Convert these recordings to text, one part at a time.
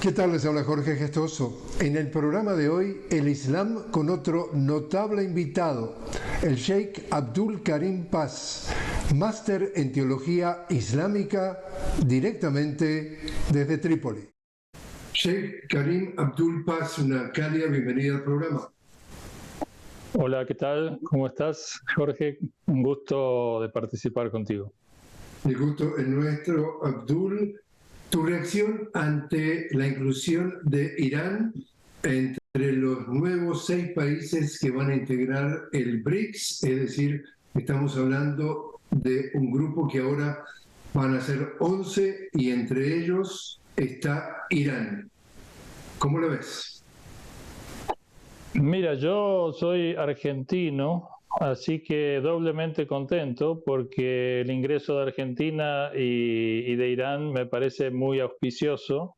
¿Qué tal? Les habla Jorge Gestoso. En el programa de hoy, el Islam con otro notable invitado, el Sheikh Abdul Karim Paz, máster en Teología Islámica directamente desde Trípoli. Sheikh Karim Abdul Paz, una cálida bienvenida al programa. Hola, ¿qué tal? ¿Cómo estás, Jorge? Un gusto de participar contigo. El gusto es nuestro, Abdul. Tu reacción ante la inclusión de Irán entre los nuevos 6 países que van a integrar el BRICS, es decir, estamos hablando de un grupo que ahora van a ser 11 y entre ellos está Irán. ¿Cómo lo ves? Mira, yo soy argentino, así que doblemente contento porque el ingreso de Argentina y de Irán me parece muy auspicioso.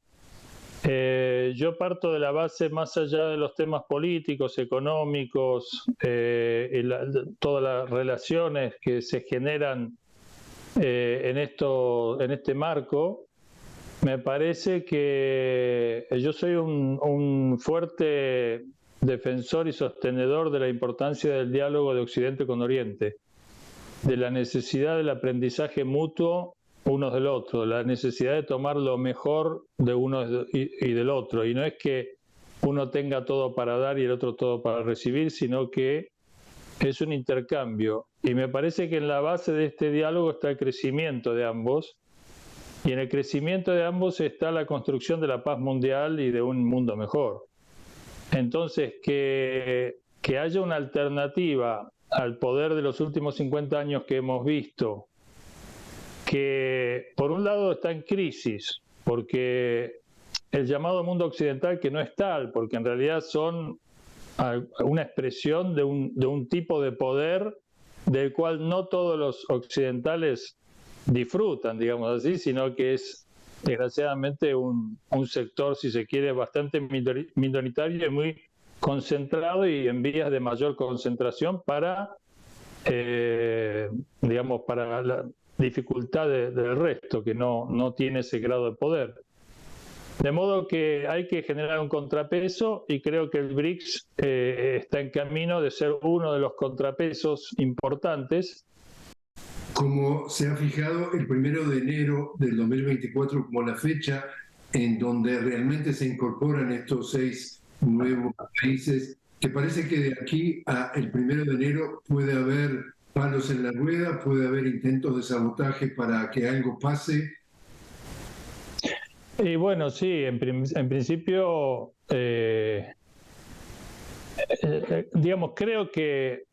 Yo parto de la base, más allá de los temas políticos, económicos, todas las relaciones que se generan en este marco. Me parece que yo soy un fuerte defensor y sostenedor de la importancia del diálogo de Occidente con Oriente, de la necesidad del aprendizaje mutuo unos del otro, la necesidad de tomar lo mejor de uno y del otro. Y no es que uno tenga todo para dar y el otro todo para recibir, sino que es un intercambio. Y me parece que en la base de este diálogo está el crecimiento de ambos. Y en el crecimiento de ambos está la construcción de la paz mundial y de un mundo mejor. Entonces, que haya una alternativa al poder de los últimos 50 años que hemos visto, que por un lado está en crisis, porque el llamado mundo occidental, que no es tal, porque en realidad son una expresión de un tipo de poder del cual no todos los occidentales disfrutan, digamos así, sino que es desgraciadamente un sector, si se quiere, bastante minoritario y muy concentrado y en vías de mayor concentración para, digamos, para la dificultad del resto, que no tiene ese grado de poder. De modo que hay que generar un contrapeso y creo que el BRICS está en camino de ser uno de los contrapesos importantes. Como se ha fijado el 1 de enero del 2024 como la fecha en donde realmente se incorporan estos 6 nuevos países, ¿te parece que de aquí al 1 de enero puede haber palos en la rueda, puede haber intentos de sabotaje para que algo pase? Y bueno, sí, en principio, digamos, creo que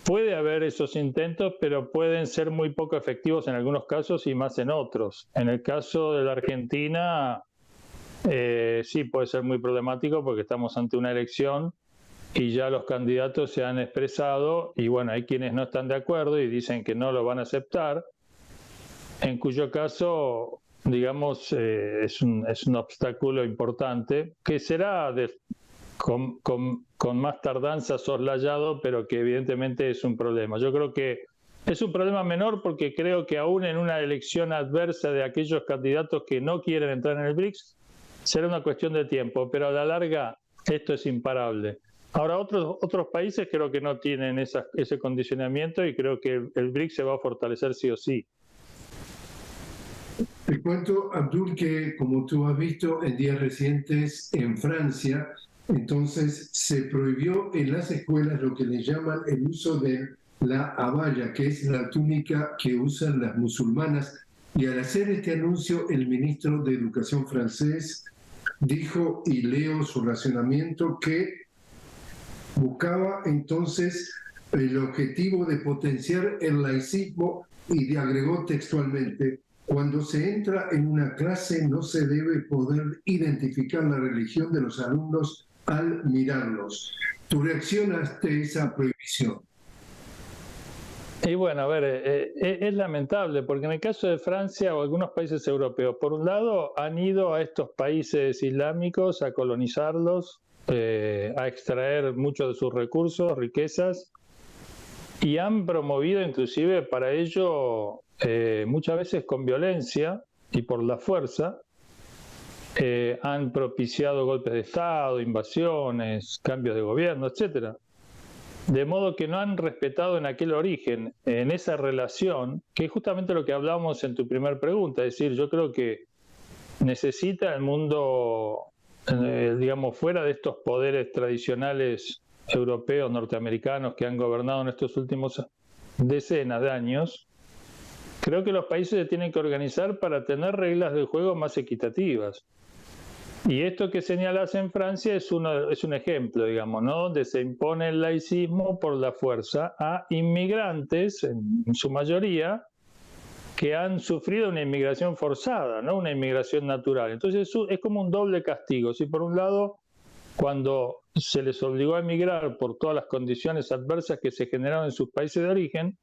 puede haber esos intentos, pero pueden ser muy poco efectivos en algunos casos y más en otros. En el caso de la Argentina, sí puede ser muy problemático porque estamos ante una elección y ya los candidatos se han expresado y bueno, hay quienes no están de acuerdo y dicen que no lo van a aceptar, en cuyo caso, digamos, es un obstáculo importante que será con más tardanza soslayado, pero que evidentemente es un problema. Yo creo que es un problema menor porque creo que aún en una elección adversa de aquellos candidatos que no quieren entrar en el BRICS, será una cuestión de tiempo, pero a la larga esto es imparable. Ahora, otros países creo que no tienen ese condicionamiento y creo que el BRICS se va a fortalecer sí o sí. Te cuento, Abdul, que como tú has visto en días recientes en Francia, entonces se prohibió en las escuelas lo que le llaman el uso de la abaya, que es la túnica que usan las musulmanas. Y al hacer este anuncio, el ministro de Educación francés dijo, y leo su razonamiento, que buscaba entonces el objetivo de potenciar el laicismo y agregó textualmente: cuando se entra en una clase no se debe poder identificar la religión de los alumnos al mirarlos. ¿Tu reacción ante esa prohibición? Y bueno, a ver, es lamentable porque en el caso de Francia o algunos países europeos, por un lado han ido a estos países islámicos a colonizarlos, a extraer muchos de sus recursos, riquezas, y han promovido inclusive para ello muchas veces con violencia y por la fuerza, han propiciado golpes de Estado, invasiones, cambios de gobierno, etcétera. De modo que no han respetado en aquel origen, en esa relación, que es justamente lo que hablábamos en tu primera pregunta. Es decir, yo creo que necesita el mundo, digamos, fuera de estos poderes tradicionales europeos, norteamericanos que han gobernado en estos últimos decenas de años, creo que los países se tienen que organizar para tener reglas de juego más equitativas. Y esto que señalas en Francia es un ejemplo, digamos, ¿no? Donde se impone el laicismo por la fuerza a inmigrantes, en su mayoría, que han sufrido una inmigración forzada, no una inmigración natural. Entonces es como un doble castigo. Si por un lado, cuando se les obligó a emigrar por todas las condiciones adversas que se generaron en sus países de origen,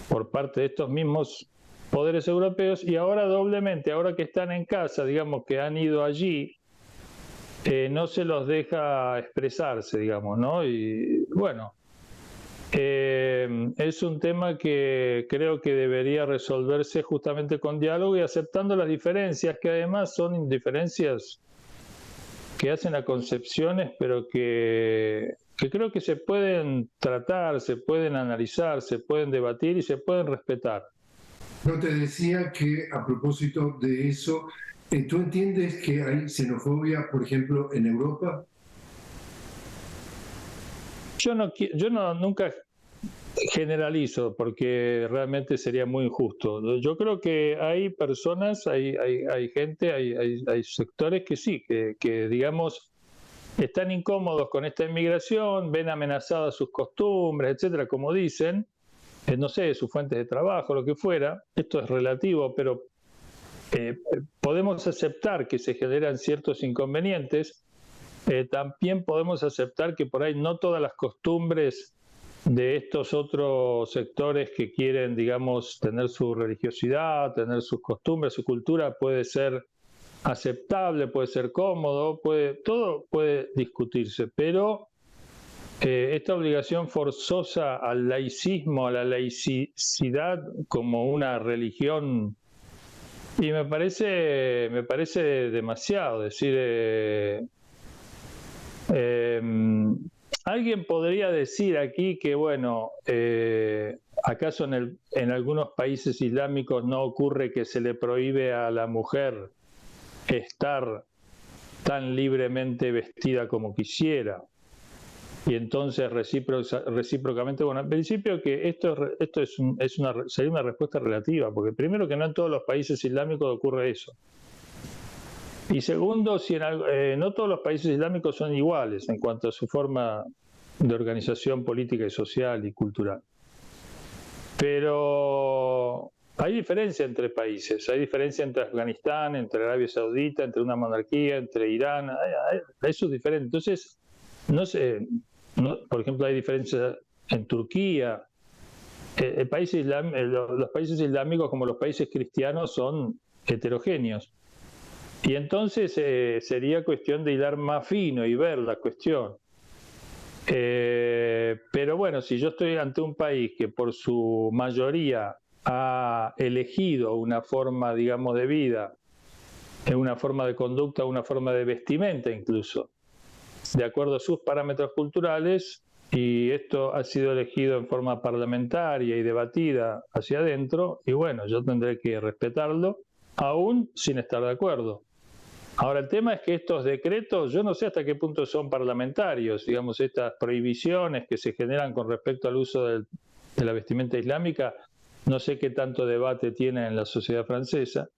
por parte de estos mismos poderes europeos, y ahora doblemente, ahora que están en casa, digamos que han ido allí, no se los deja expresarse, digamos, ¿no? Y bueno, es un tema que creo que debería resolverse justamente con diálogo y aceptando las diferencias, que además son diferencias que hacen a concepciones, pero que creo que se pueden tratar, se pueden analizar, se pueden debatir y se pueden respetar. No, te decía que a propósito de eso, ¿tú entiendes que hay xenofobia, por ejemplo, en Europa? Yo nunca generalizo porque realmente sería muy injusto. Yo creo que hay personas, hay gente, hay sectores que sí, que digamos están incómodos con esta inmigración, ven amenazadas sus costumbres, etcétera, como dicen, no sé, sus fuentes de trabajo, lo que fuera. Esto es relativo, pero podemos aceptar que se generan ciertos inconvenientes. También podemos aceptar que por ahí no todas las costumbres de estos otros sectores que quieren, digamos, tener su religiosidad, tener sus costumbres, su cultura, puede ser aceptable, puede ser cómodo, todo puede discutirse, pero esta obligación forzosa al laicismo, a la laicidad como una religión, y me parece demasiado. Es decir, alguien podría decir aquí que, bueno, ¿acaso en algunos países islámicos no ocurre que se le prohíbe a la mujer estar tan libremente vestida como quisiera? Y entonces recíprocamente, bueno, en principio que esto sería una respuesta relativa, porque primero que no en todos los países islámicos ocurre eso. Y segundo, no todos los países islámicos son iguales en cuanto a su forma de organización política y social y cultural. Pero hay diferencia entre países, hay diferencia entre Afganistán, entre Arabia Saudita, entre una monarquía, entre Irán, eso es diferente. Entonces, no sé, por ejemplo, hay diferencias en Turquía. Los países islámicos, como los países cristianos, son heterogéneos. Y entonces sería cuestión de hilar más fino y ver la cuestión. Pero bueno, si yo estoy ante un país que por su mayoría ha elegido una forma, digamos, de vida, una forma de conducta, una forma de vestimenta incluso, de acuerdo a sus parámetros culturales, y esto ha sido elegido en forma parlamentaria y debatida hacia adentro, y bueno, yo tendré que respetarlo, aún sin estar de acuerdo. Ahora, el tema es que estos decretos, yo no sé hasta qué punto son parlamentarios, digamos, estas prohibiciones que se generan con respecto al uso de la vestimenta islámica, no sé qué tanto debate tiene en la sociedad francesa.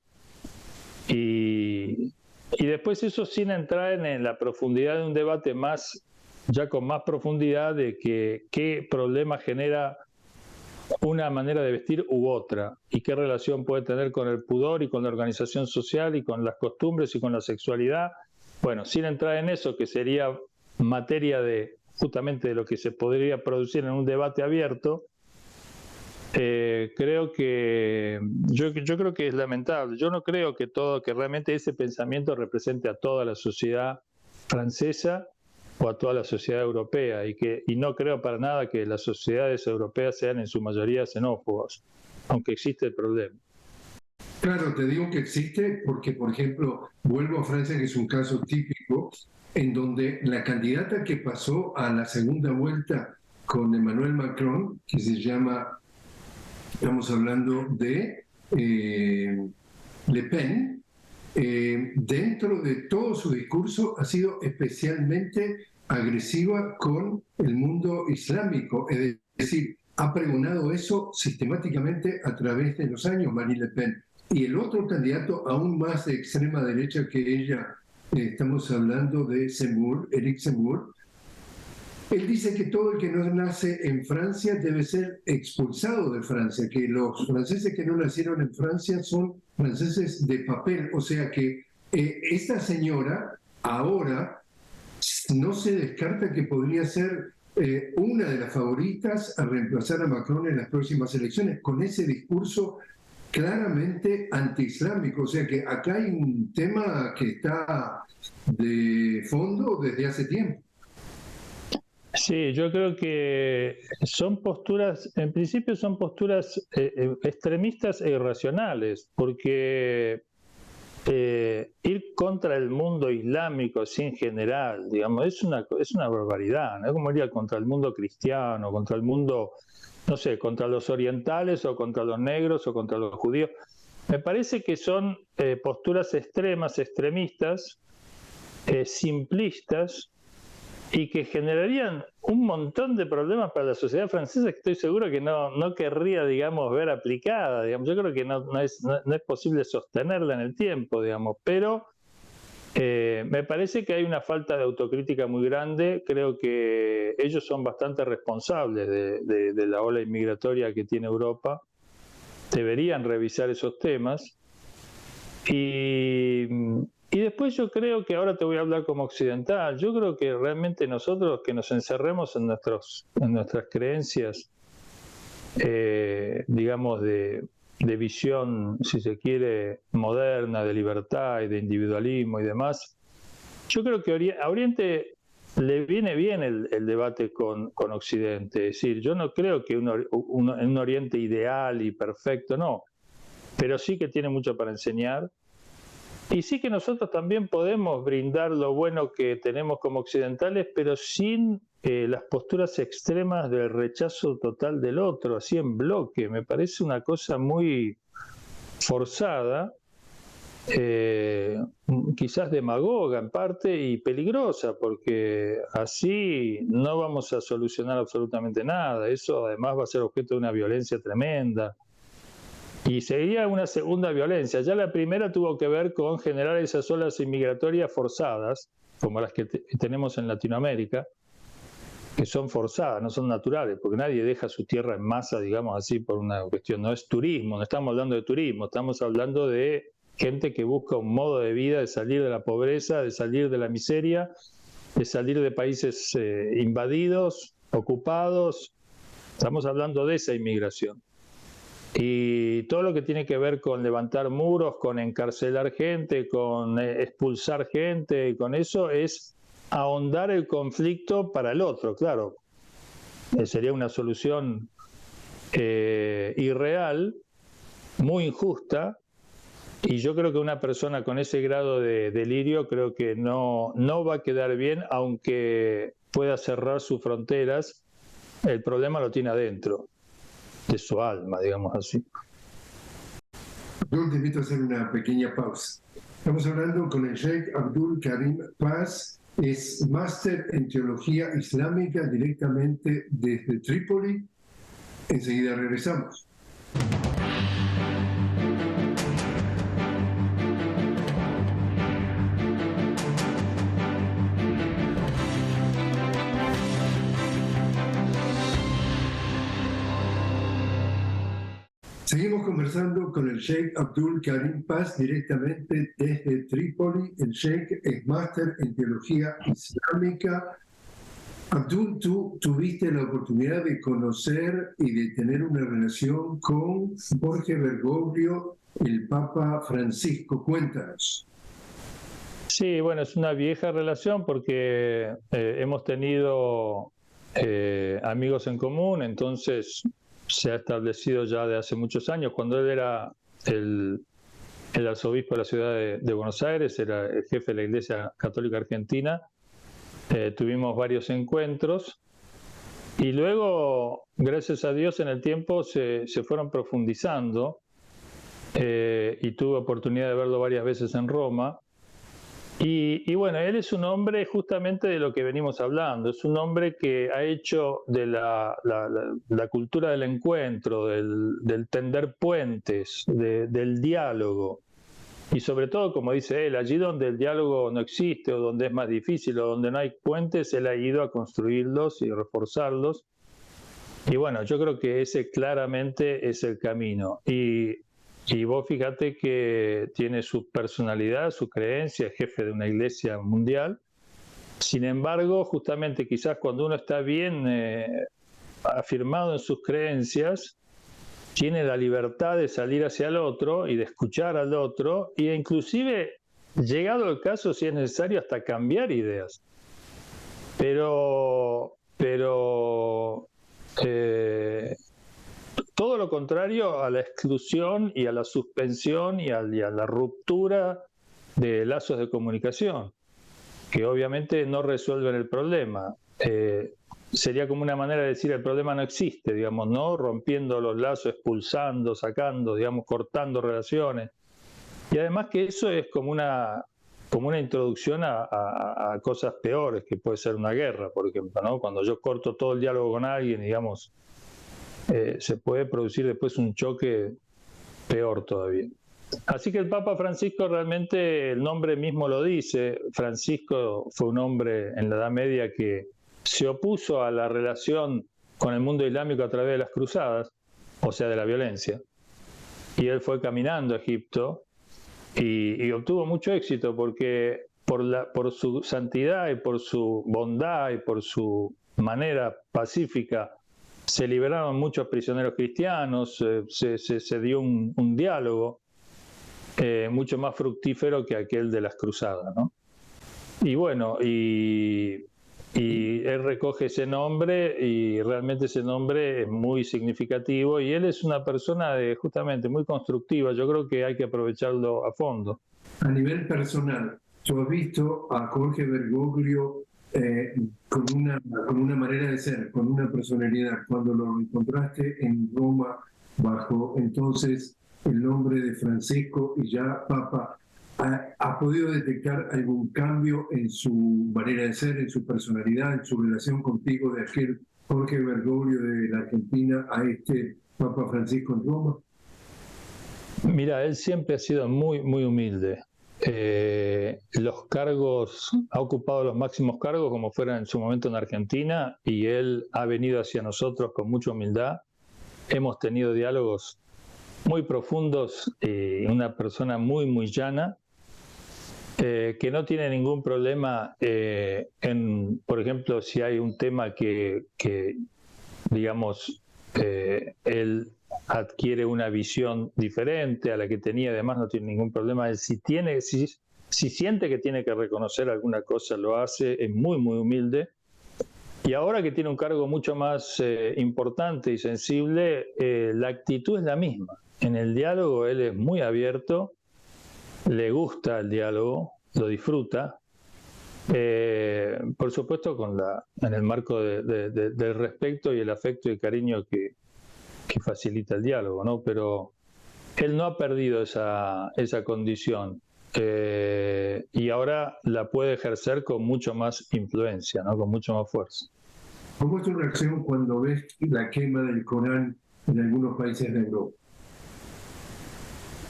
Y después eso sin entrar en la profundidad de un debate ya con más profundidad de qué problema genera una manera de vestir u otra, y qué relación puede tener con el pudor y con la organización social y con las costumbres y con la sexualidad. Bueno, sin entrar en eso, que sería materia justamente de lo que se podría producir en un debate abierto, creo que yo creo que es lamentable. Yo no creo que realmente ese pensamiento represente a toda la sociedad francesa o a toda la sociedad europea, y no creo para nada que las sociedades europeas sean en su mayoría xenófobas, aunque existe el problema. Claro, te digo que existe porque, por ejemplo, vuelvo a Francia, que es un caso típico, en donde la candidata que pasó a la segunda vuelta con Emmanuel Macron, que se llama, estamos hablando de Le Pen, dentro de todo su discurso ha sido especialmente agresiva con el mundo islámico, es decir, ha pregonado eso sistemáticamente a través de los años, Marine Le Pen. Y el otro candidato aún más de extrema derecha que ella, estamos hablando de Zemmour, Eric Zemmour, él dice que todo el que no nace en Francia debe ser expulsado de Francia, que los franceses que no nacieron en Francia son franceses de papel. O sea que esta señora ahora no se descarta que podría ser una de las favoritas a reemplazar a Macron en las próximas elecciones, con ese discurso claramente antiislámico. O sea que acá hay un tema que está de fondo desde hace tiempo. Sí, yo creo que son posturas, en principio son posturas extremistas e irracionales, porque ir contra el mundo islámico así en general, digamos, es una barbaridad, ¿no? Es como ir contra el mundo cristiano, contra el mundo, no sé, contra los orientales o contra los negros o contra los judíos. Me parece que son posturas extremas, extremistas, simplistas, y que generarían un montón de problemas para la sociedad francesa que estoy seguro que no querría, digamos, ver aplicada. Digamos. Yo creo que no es posible sostenerla en el tiempo, digamos, pero me parece que hay una falta de autocrítica muy grande. Creo que ellos son bastante responsables de la ola inmigratoria que tiene Europa. Deberían revisar esos temas. Y después yo creo que, ahora te voy a hablar como occidental, yo creo que realmente nosotros que nos encerremos en nuestras creencias, digamos, de visión, si se quiere, moderna, de libertad y de individualismo y demás, yo creo que a Oriente le viene bien el debate con Occidente. Es decir, yo no creo que en un Oriente ideal y perfecto, no, pero sí que tiene mucho para enseñar. Y sí que nosotros también podemos brindar lo bueno que tenemos como occidentales, pero sin las posturas extremas del rechazo total del otro, así en bloque. Me parece una cosa muy forzada, quizás demagoga en parte y peligrosa, porque así no vamos a solucionar absolutamente nada. Eso además va a ser objeto de una violencia tremenda. Y seguiría una segunda violencia. Ya la primera tuvo que ver con generar esas olas inmigratorias forzadas, como las que tenemos en Latinoamérica, que son forzadas, no son naturales, porque nadie deja su tierra en masa, digamos así, por una cuestión. No es turismo, no estamos hablando de turismo, estamos hablando de gente que busca un modo de vida, de salir de la pobreza, de salir de la miseria, de salir de países invadidos, ocupados. Estamos hablando de esa inmigración. Y todo lo que tiene que ver con levantar muros, con encarcelar gente, con expulsar gente, y con eso es ahondar el conflicto para el otro, claro. Sería una solución irreal, muy injusta, y yo creo que una persona con ese grado de delirio creo que no va a quedar bien, aunque pueda cerrar sus fronteras, el problema lo tiene adentro de su alma, digamos así. Yo te invito a hacer una pequeña pausa. Estamos hablando con el Sheikh Abdul Karim Paz, es máster en teología islámica directamente desde Trípoli. Enseguida regresamos. Seguimos conversando con el Sheikh Abdul Karim Paz directamente desde Trípoli. El Sheikh es máster en teología islámica. Abdul, tú tuviste la oportunidad de conocer y de tener una relación con Jorge Bergoglio, el Papa Francisco. Cuéntanos. Sí, bueno, es una vieja relación porque hemos tenido amigos en común, entonces se ha establecido ya de hace muchos años. Cuando él era el el arzobispo de la ciudad de Buenos Aires, era el jefe de la Iglesia Católica Argentina. Tuvimos varios encuentros y luego, gracias a Dios, en el tiempo se fueron profundizando y tuve oportunidad de verlo varias veces en Roma. Y bueno, él es un hombre justamente de lo que venimos hablando, es un hombre que ha hecho de la cultura del encuentro, del tender puentes, del diálogo, y sobre todo, como dice él, allí donde el diálogo no existe o donde es más difícil o donde no hay puentes, él ha ido a construirlos y reforzarlos. Y bueno, yo creo que ese claramente es el camino. Y vos fíjate que tiene su personalidad, su creencia, es jefe de una iglesia mundial. Sin embargo, justamente quizás cuando uno está bien afirmado en sus creencias, tiene la libertad de salir hacia el otro y de escuchar al otro, e inclusive, llegado el caso, si es necesario, hasta cambiar ideas. Pero todo lo contrario a la exclusión y a la suspensión y a la ruptura de lazos de comunicación, que obviamente no resuelven el problema. Sería como una manera de decir el problema no existe, digamos, ¿no? Rompiendo los lazos, expulsando, sacando, digamos, cortando relaciones. Y además que eso es como una introducción a cosas peores, que puede ser una guerra, por ejemplo, ¿no? Cuando yo corto todo el diálogo con alguien, digamos, se puede producir después un choque peor todavía. Así que el Papa Francisco realmente, el nombre mismo lo dice, Francisco fue un hombre en la Edad Media que se opuso a la relación con el mundo islámico a través de las cruzadas, o sea, de la violencia. Y él fue caminando a Egipto y obtuvo mucho éxito porque por su santidad y por su bondad y por su manera pacífica se liberaron muchos prisioneros cristianos, se dio un diálogo mucho más fructífero que aquel de las cruzadas, ¿no? Y bueno, y él recoge ese nombre y realmente ese nombre es muy significativo y él es una persona justamente muy constructiva. Yo creo que hay que aprovecharlo a fondo. A nivel personal, ¿tú has visto a Jorge Bergoglio con una manera de ser, con una personalidad? Cuando lo encontraste en Roma bajo entonces el nombre de Francisco y ya Papa, ¿has podido detectar algún cambio en su manera de ser, en su personalidad, en su relación contigo, de aquel Jorge Bergoglio de la Argentina a este Papa Francisco en Roma? Mira, él siempre ha sido muy, muy humilde. Los cargos, ha ocupado los máximos cargos como fuera en su momento en Argentina y él ha venido hacia nosotros con mucha humildad. Hemos tenido diálogos muy profundos, una persona muy, muy llana, que no tiene ningún problema por ejemplo, si hay un tema que digamos, él adquiere una visión diferente a la que tenía, además no tiene ningún problema. Él si siente que tiene que reconocer alguna cosa, lo hace, es muy, muy humilde. Y ahora que tiene un cargo mucho más importante y sensible, la actitud es la misma. En el diálogo él es muy abierto, le gusta el diálogo, lo disfruta, por supuesto en el marco del respeto y el afecto y el cariño que facilita el diálogo, ¿no? Pero él no ha perdido esa condición y ahora la puede ejercer con mucho más influencia, ¿no? Con mucho más fuerza. ¿Cómo es tu reacción cuando ves la quema del Corán en algunos países de Europa?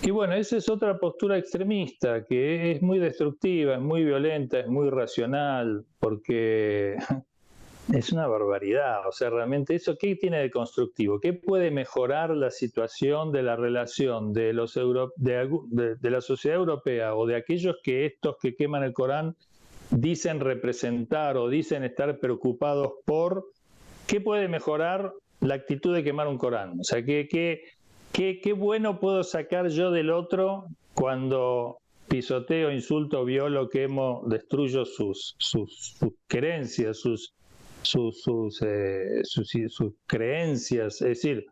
Y bueno, esa es otra postura extremista que es muy destructiva, es muy violenta, es muy irracional, porque es una barbaridad. O sea, realmente eso, ¿qué tiene de constructivo? ¿Qué puede mejorar la situación de la relación de la sociedad europea o de aquellos estos que queman el Corán dicen representar o dicen estar preocupados por? ¿Qué puede mejorar la actitud de quemar un Corán? O sea, ¿qué bueno puedo sacar yo del otro cuando pisoteo, insulto, violo, quemo, destruyo sus creencias, sus creencias? Es decir,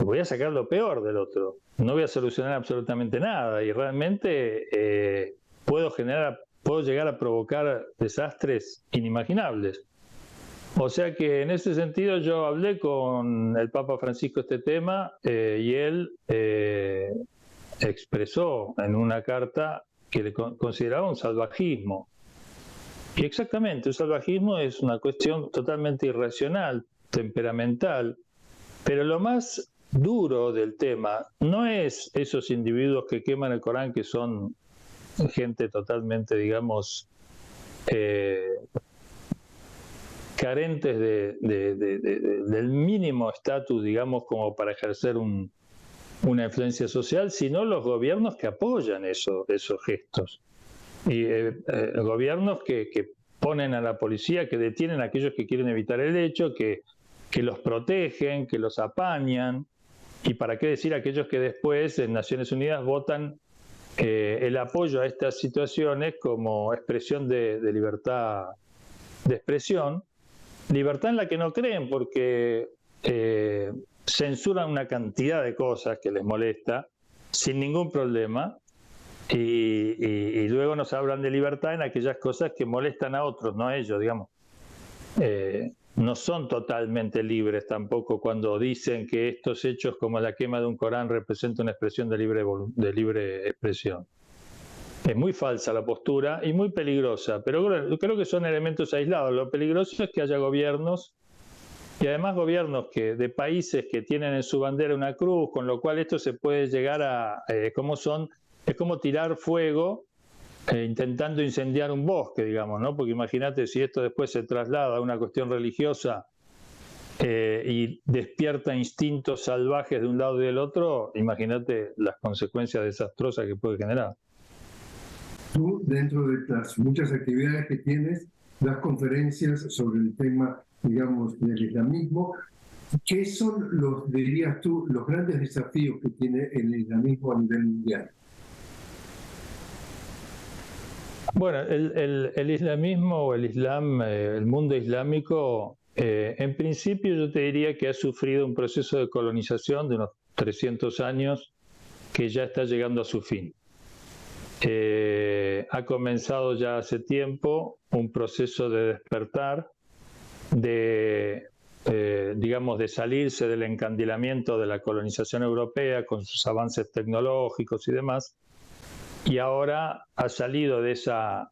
voy a sacar lo peor del otro. No voy a solucionar absolutamente nada y realmente puedo llegar a provocar desastres inimaginables. O sea que en ese sentido yo hablé con el Papa Francisco este tema y él expresó en una carta que le consideraba un salvajismo. Y exactamente, el salvajismo es una cuestión totalmente irracional, temperamental, pero lo más duro del tema no es esos individuos que queman el Corán, que son gente totalmente, digamos, carentes del mínimo estatus, digamos, como para ejercer una influencia social, sino los gobiernos que apoyan esos gestos. Y gobiernos que ponen a la policía, que detienen a aquellos que quieren evitar el hecho, que los protegen, que los apañan, y para qué decir aquellos que después en Naciones Unidas votan el apoyo a estas situaciones como expresión de libertad de expresión, libertad en la que no creen porque censuran una cantidad de cosas que les molesta sin ningún problema y luego nos hablan de libertad en aquellas cosas que molestan a otros, no a ellos, digamos. No son totalmente libres tampoco cuando dicen que estos hechos como la quema de un Corán representan una expresión de libre expresión. Es muy falsa la postura y muy peligrosa, pero creo que son elementos aislados. Lo peligroso es que haya gobiernos, y además gobiernos de países que tienen en su bandera una cruz, con lo cual esto se puede llegar a, es como tirar fuego intentando incendiar un bosque, digamos, ¿no? Porque imagínate si esto después se traslada a una cuestión religiosa y despierta instintos salvajes de un lado y del otro, imagínate las consecuencias desastrosas que puede generar. Tú, dentro de las muchas actividades que tienes, das conferencias sobre el tema, digamos, del islamismo. ¿Qué son dirías tú, los grandes desafíos que tiene el islamismo a nivel mundial? Bueno, el islamismo o el islam, el mundo islámico, en principio yo te diría que ha sufrido un proceso de colonización de unos 300 años que ya está llegando a su fin. Ha comenzado ya hace tiempo un proceso de despertar, digamos, de salirse del encandilamiento de la colonización europea con sus avances tecnológicos y demás, y ahora ha salido de esa,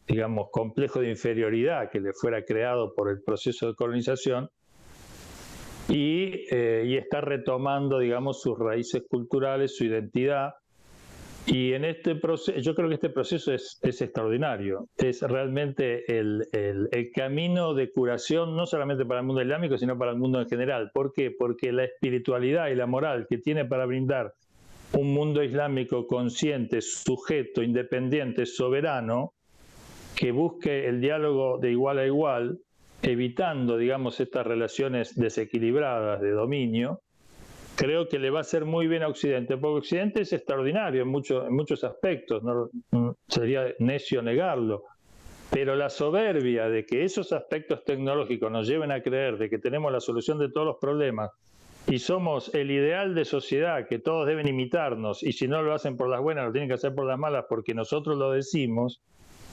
digamos, complejo de inferioridad que le fuera creado por el proceso de colonización y está retomando, digamos, sus raíces culturales, su identidad. Y en este proceso, yo creo que este proceso es extraordinario. Es realmente el camino de curación, no solamente para el mundo islámico, sino para el mundo en general. ¿Por qué? Porque la espiritualidad y la moral que tiene para brindar un mundo islámico consciente, sujeto, independiente, soberano, que busque el diálogo de igual a igual, evitando, digamos, estas relaciones desequilibradas de dominio, creo que le va a hacer muy bien a Occidente, porque Occidente es extraordinario en muchos aspectos, no sería necio negarlo, pero la soberbia de que esos aspectos tecnológicos nos lleven a creer de que tenemos la solución de todos los problemas y somos el ideal de sociedad que todos deben imitarnos y si no lo hacen por las buenas lo tienen que hacer por las malas porque nosotros lo decimos,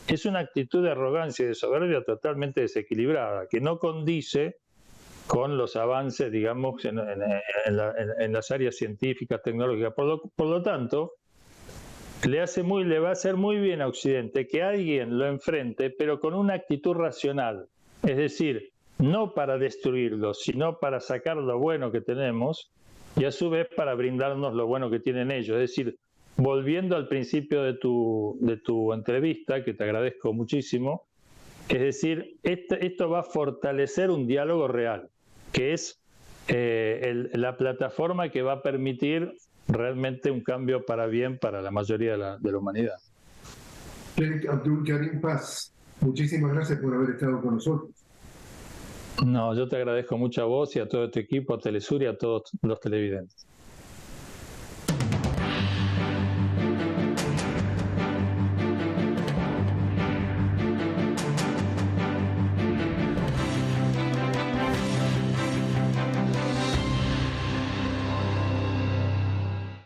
es una actitud de arrogancia y de soberbia totalmente desequilibrada, que no condice con los avances, digamos, en las áreas científicas, tecnológicas. Por lo tanto, le va a hacer muy bien a Occidente que alguien lo enfrente, pero con una actitud racional. Es decir, no para destruirlo, sino para sacar lo bueno que tenemos y a su vez para brindarnos lo bueno que tienen ellos. Es decir, volviendo al principio de tu entrevista, que te agradezco muchísimo, es decir, esto va a fortalecer un diálogo real, que es la plataforma que va a permitir realmente un cambio para bien para la mayoría de la humanidad. Sheikh Abdul Karim Paz, muchísimas gracias por haber estado con nosotros. No, yo te agradezco mucho a vos y a todo tu equipo, a Telesur y a todos los televidentes.